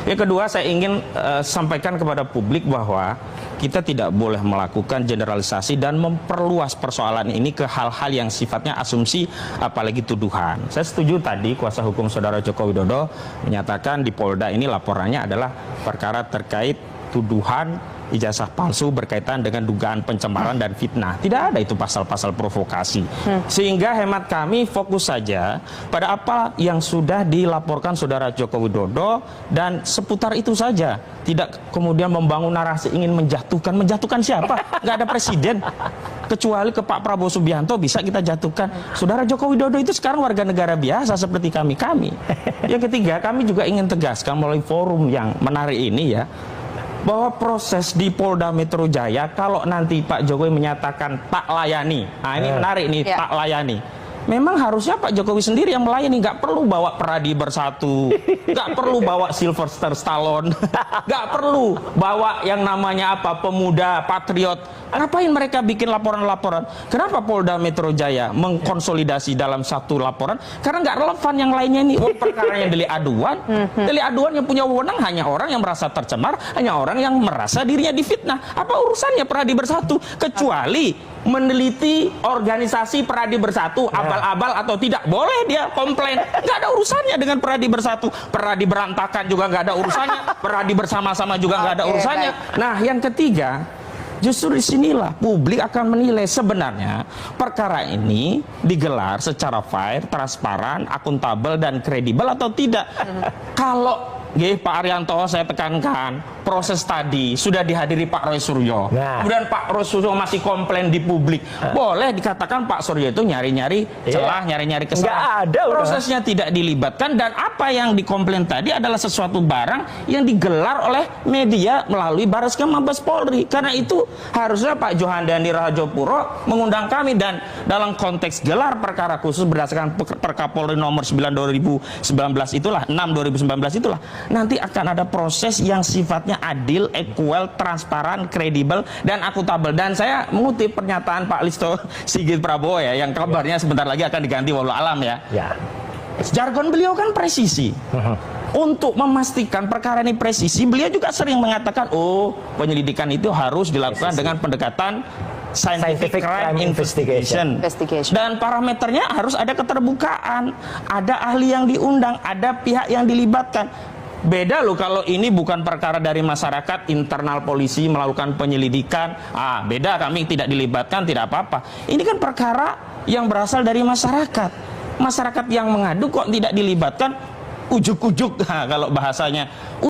Yang kedua, saya ingin sampaikan kepada publik bahwa kita tidak boleh melakukan generalisasi dan memperluas persoalan ini ke hal-hal yang sifatnya asumsi, apalagi tuduhan. Saya setuju tadi kuasa hukum saudara Joko Widodo menyatakan di Polda ini laporannya adalah perkara terkait tuduhan ijazah palsu berkaitan dengan dugaan pencemaran dan fitnah. Tidak ada itu pasal-pasal provokasi. Sehingga hemat kami fokus saja pada apa yang sudah dilaporkan saudara Joko Widodo dan seputar itu saja. Tidak kemudian membangun narasi ingin menjatuhkan. Menjatuhkan siapa? Nggak ada presiden. Kecuali ke Pak Prabowo Subianto bisa kita jatuhkan. Saudara Joko Widodo itu sekarang warga negara biasa seperti kami-kami. Yang ketiga, kami juga ingin tegaskan melalui forum yang menarik ini ya, bahwa proses di Polda Metro Jaya, kalau nanti Pak Jokowi menyatakan tak layani, nah ini menarik nih, tak layani. Memang harusnya Pak Jokowi sendiri yang melayani, nggak perlu bawa Peradi Bersatu, nggak perlu bawa Sylvester Stallone, nggak perlu bawa yang namanya apa, pemuda patriot. Ngapain mereka bikin laporan-laporan? Kenapa Polda Metro Jaya mengkonsolidasi dalam satu laporan? Karena nggak relevan yang lainnya ini. Perkara yang delik aduan, delik aduan yang punya wewenang hanya orang yang merasa tercemar, hanya orang yang merasa dirinya difitnah. Apa urusannya Peradi Bersatu? Kecuali meneliti organisasi Peradi Bersatu, abal-abal atau tidak, boleh dia komplain. Nggak ada urusannya dengan Peradi Bersatu. Peradi berantakan juga nggak ada urusannya. Peradi bersama-sama juga nggak ada urusannya. Nah, yang ketiga, justru disinilah publik akan menilai sebenarnya perkara ini digelar secara fair, transparan, akuntabel, dan kredibel atau tidak. Kalau Pak Arianto, saya tekankan, proses tadi sudah dihadiri Pak Roy Suryo. Kemudian Pak Roy Suryo masih komplain di publik. Boleh dikatakan Pak Suryo itu nyari-nyari celah, nyari-nyari kesalahan. Prosesnya tidak dilibatkan, dan apa yang dikomplain tadi adalah sesuatu barang yang digelar oleh media melalui Bareskrim Mabes Polri. Karena itu harusnya Pak Johandani Rajopuro mengundang kami, dan dalam konteks gelar perkara khusus berdasarkan Perkapolri nomor 9 2019 itulah, 6 2019 itulah, nanti akan ada proses yang sifatnya adil, equal, transparan, kredibel, dan akuntabel. Dan saya mengutip pernyataan Pak Listo Sigit Prabowo ya, yang kabarnya sebentar lagi akan diganti walau alam ya. Jargon beliau kan presisi. Untuk memastikan perkara ini presisi, beliau juga sering mengatakan, oh, penyelidikan itu harus dilakukan dengan pendekatan scientific crime investigation. Dan parameternya harus ada keterbukaan, ada ahli yang diundang, ada pihak yang dilibatkan. Beda loh kalau ini bukan perkara dari masyarakat, internal polisi melakukan penyelidikan, beda, kami tidak dilibatkan, tidak apa-apa. Ini kan perkara yang berasal dari masyarakat. Masyarakat yang mengadu kok tidak dilibatkan, ujuk-ujuk, kalau bahasanya